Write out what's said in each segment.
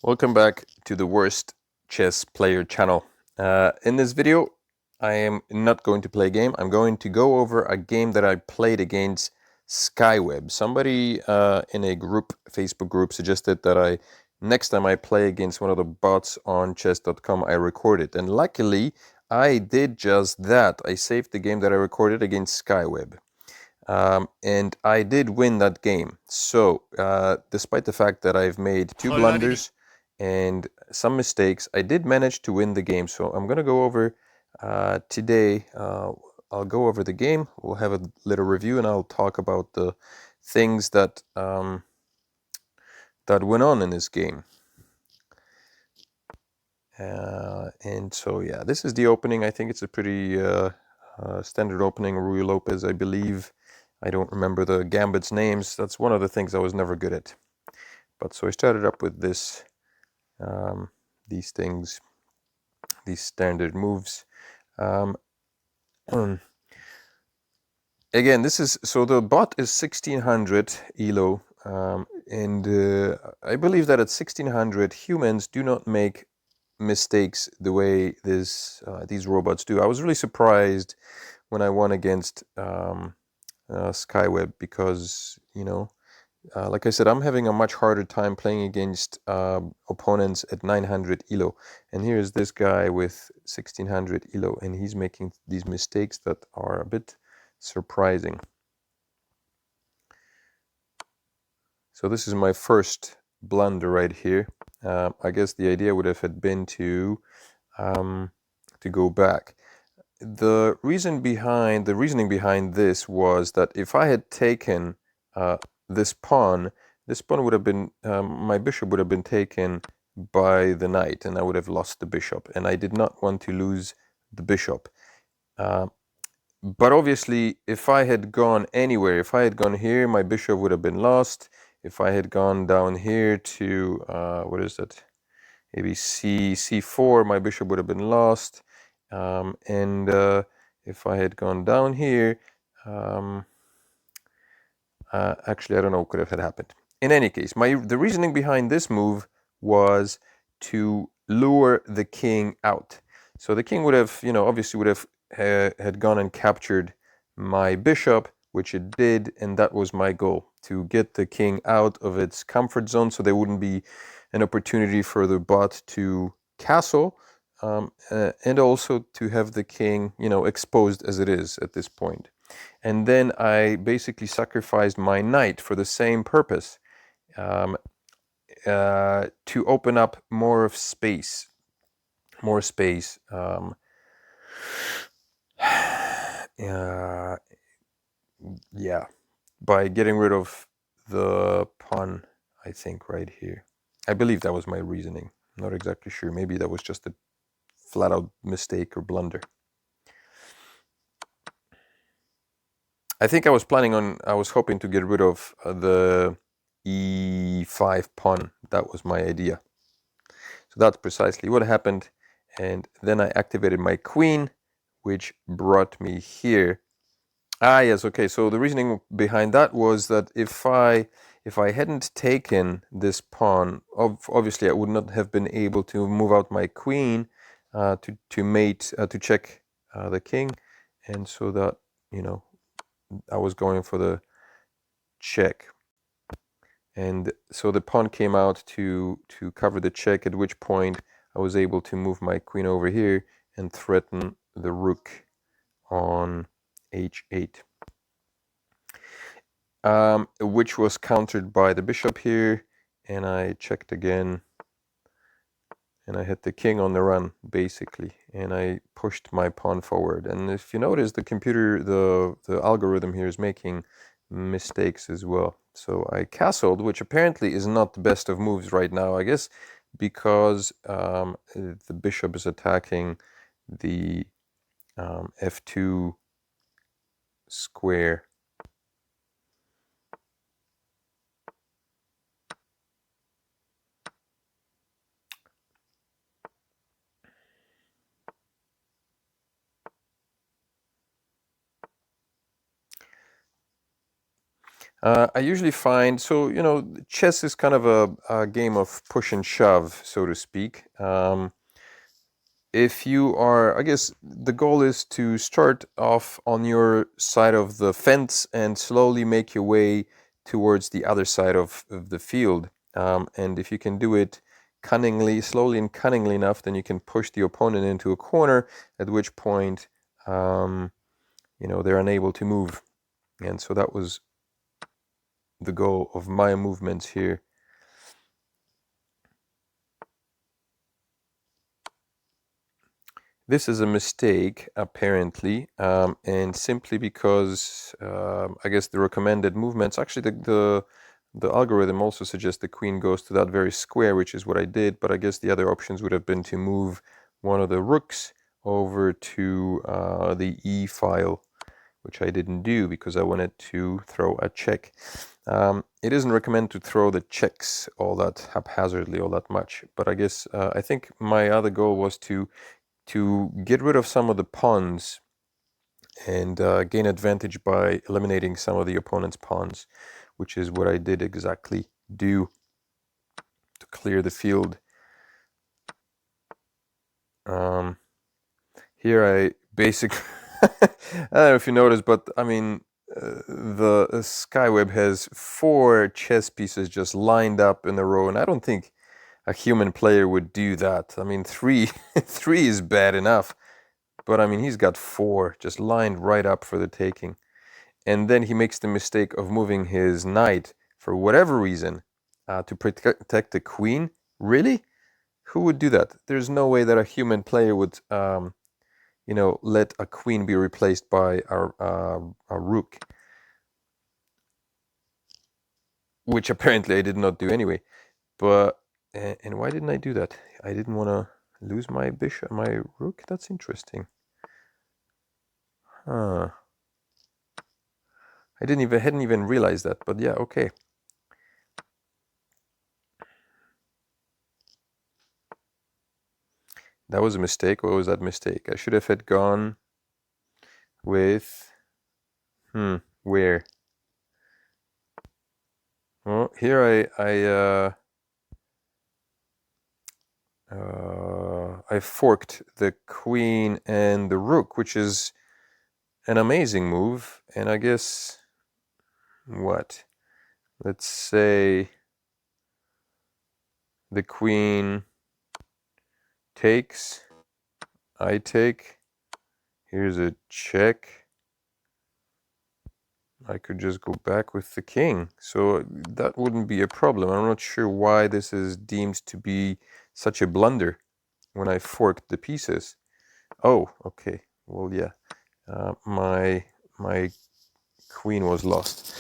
Welcome back to the Worst Chess Player channel. In this video, I am not going to play a game. I'm going to go over a game that I played against Skyweb. Somebody in a group, Facebook group, suggested that next time I play against one of the bots on chess.com, I record it. And luckily, I did just that. I saved the game that I recorded against Skyweb. And I did win that game. So, despite the fact that I've made two blunders and some mistakes, I did manage to win the game. So I'm going to go over today. I'll go over the game. We'll have a little review, and I'll talk about the things that that went on in this game. And so, yeah, this is the opening. I think it's a pretty standard opening. Ruy Lopez, I believe. I don't remember the gambits names. That's one of the things I was never good at. But so I started up with this, these things, these standard moves. Again, this is, so the bot is 1600 ELO, and I believe that at 1600 humans do not make mistakes the way these robots do. I was really surprised when I won against Skyweb because, like I said, I'm having a much harder time playing against opponents at 900 ELO. And here's this guy with 1600 ELO, and he's making these mistakes that are a bit surprising. So this is my first blunder right here. I guess the idea would have been to go back. The reasoning behind this was that if I had taken this pawn would have been, my bishop would have been taken by the knight, and I would have lost the bishop, and I did not want to lose the bishop. But obviously, if I had gone anywhere, if I had gone here, my bishop would have been lost. If I had gone down here to, what is that? Maybe c4, my bishop would have been lost. And if I had gone down here, actually, I don't know what could have happened. In any case, the reasoning behind this move was to lure the king out. So the king would have, obviously would have had gone and captured my bishop, which it did, and that was my goal, to get the king out of its comfort zone so there wouldn't be an opportunity for the bot to castle, and also to have the king, exposed as it is at this point. And then I basically sacrificed my knight for the same purpose, to open up more space. Yeah, by getting rid of the pawn, I think, right here. I believe that was my reasoning. I'm not exactly sure. Maybe that was just a flat-out mistake or blunder. I think I was hoping to get rid of the e5 pawn. That was my idea. So that's precisely what happened. And then I activated my queen, which brought me here. Yes, okay. So the reasoning behind that was that if I hadn't taken this pawn, obviously I would not have been able to move out my queen to check the king, and so that, I was going for the check. And so the pawn came out to cover the check, at which point I was able to move my queen over here and threaten the rook on h8, which was countered by the bishop here, and I checked again, and I hit the king on the run, basically, and I pushed my pawn forward. And if you notice, the computer, the algorithm here is making mistakes as well. So I castled, which apparently is not the best of moves right now, I guess, because the bishop is attacking the f2 square. I usually find, so, chess is kind of a game of push and shove, so to speak. If you are, I guess the goal is to start off on your side of the fence and slowly make your way towards the other side of the field. And if you can do it cunningly, slowly and cunningly enough, then you can push the opponent into a corner, at which point, they're unable to move. And so that was the goal of my movements here. This is a mistake, apparently, and simply because I guess the recommended movements, actually the algorithm also suggests the queen goes to that very square, which is what I did, but I guess the other options would have been to move one of the rooks over to the E file, which I didn't do because I wanted to throw a check. It isn't recommended to throw the checks all that haphazardly, all that much, but I guess I think my other goal was to get rid of some of the pawns and gain advantage by eliminating some of the opponent's pawns, which is what I did exactly do to clear the field. Here I basically, I don't know if you noticed, but I mean, the Skyweb has 4 chess pieces just lined up in a row, and I don't think a human player would do that. I mean, 3 3 is bad enough. But I mean, he's got 4 just lined right up for the taking. And then he makes the mistake of moving his knight for whatever reason to protect the queen. Really? Who would do that? There's no way that a human player would, let a queen be replaced by a rook. Which apparently I did not do anyway. But, and why didn't I do that? I didn't want to lose my bishop, my rook? That's interesting. Huh. I hadn't even realized that, but yeah, okay. That was a mistake. What was that mistake? I should have had gone with, where? Well, here I forked the queen and the rook, which is an amazing move. And I guess, what? Let's say the queen takes, I take, here's a check. I could just go back with the king. So that wouldn't be a problem. I'm not sure why this is deemed to be such a blunder when I forked the pieces. Oh, okay. Well, yeah. My queen was lost.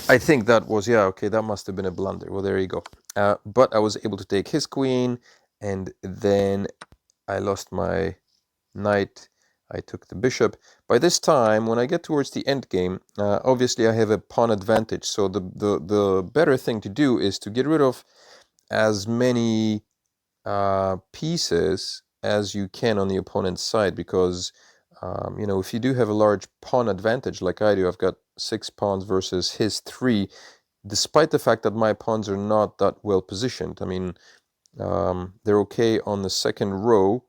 I think that was, yeah, okay, that must have been a blunder. Well, there you go. But I was able to take his queen, and then I lost my knight. I took the bishop. By this time, when I get towards the end game, obviously I have a pawn advantage. So the better thing to do is to get rid of as many pieces as you can on the opponent's side, because if you do have a large pawn advantage like I do, I've got 6 pawns versus his 3, despite the fact that my pawns are not that well positioned. I mean, they're okay on the second row,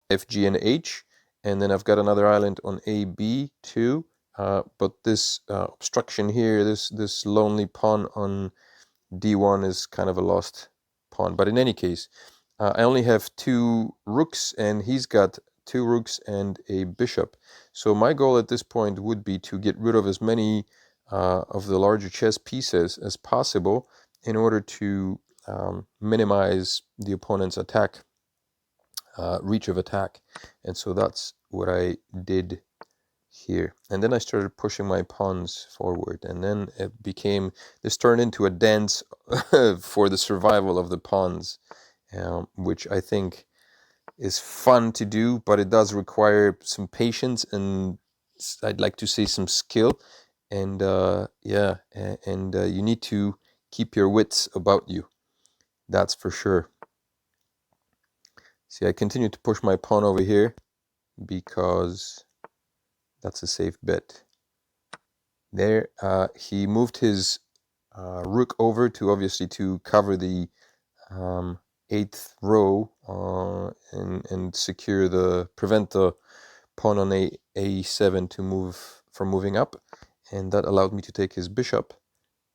F, G, and H, and then I've got another island on A, B too. But this obstruction here, this lonely pawn on D1 is kind of a lost pawn. But in any case, I only have 2 rooks, and he's got 2 rooks and a bishop. So my goal at this point would be to get rid of as many of the larger chess pieces as possible in order to minimize the opponent's attack, reach of attack. And so that's what I did here. And then I started pushing my pawns forward, and then this turned into a dance for the survival of the pawns, which I think is fun to do, but it does require some patience, and I'd like to say some skill. And you need to keep your wits about you. That's for sure. See, I continue to push my pawn over here because that's a safe bet. There, he moved his rook over to obviously to cover the 8th row and secure prevent the pawn on a7 to move from moving up, and that allowed me to take his bishop.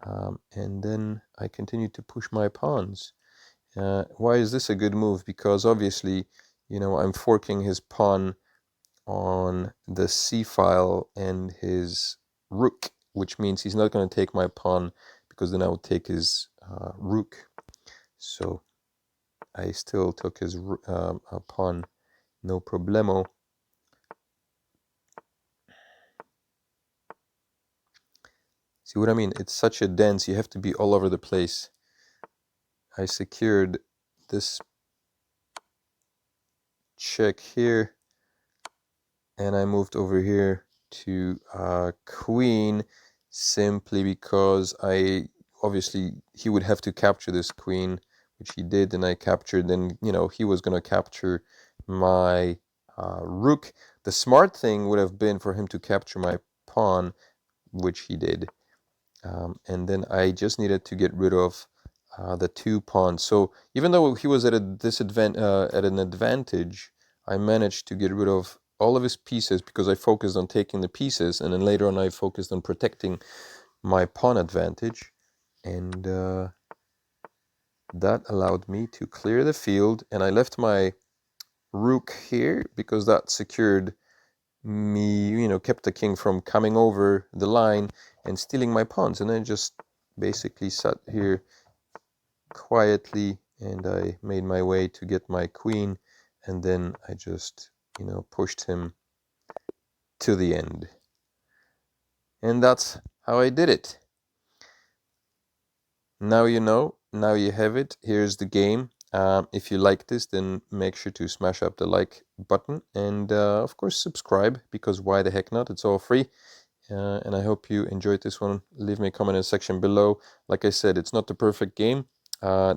And then I continued to push my pawns. Why is this a good move? Because obviously, I'm forking his pawn on the c file and his rook, which means he's not going to take my pawn, because then I would take his rook. So I still took his pawn, no problemo. See what I mean? It's such a dance, you have to be all over the place. I secured this check here, and I moved over here to queen, simply because obviously he would have to capture this queen, which he did, and I captured. Then he was going to capture my rook. The smart thing would have been for him to capture my pawn, which he did, and then I just needed to get rid of the 2 pawns. So even though he was at an advantage, I managed to get rid of all of his pieces because I focused on taking the pieces, and then later on I focused on protecting my pawn advantage, and that allowed me to clear the field. And I left my rook here because that secured me, kept the king from coming over the line and stealing my pawns. And I just basically sat here quietly, and I made my way to get my queen, and then I just pushed him to the end, and that's how I did it. Now now you have it. Here's the game. If you like this, then make sure to smash up the like button, and of course subscribe, because why the heck not? It's all free. And I hope you enjoyed this one. Leave me a comment in the section below. Like I said, it's not the perfect game. I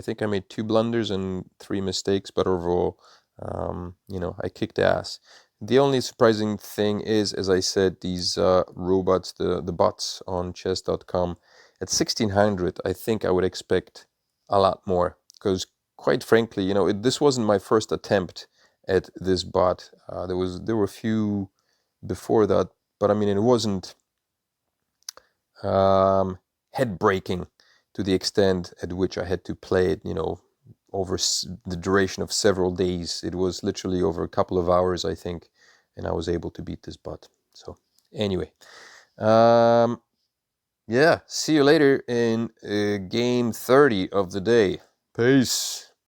think I made 2 blunders and 3 mistakes, but overall, I kicked ass. The only surprising thing is, as I said, these robots, the bots on chess.com, at 1600, I think I would expect a lot more, because quite frankly, this wasn't my first attempt at this bot. There were a few before that, but I mean, it wasn't head-breaking to the extent at which I had to play it, over the duration of several days. It was literally over a couple of hours, I think, and I was able to beat this bot. So anyway, yeah, see you later in game 30 of the day. Peace.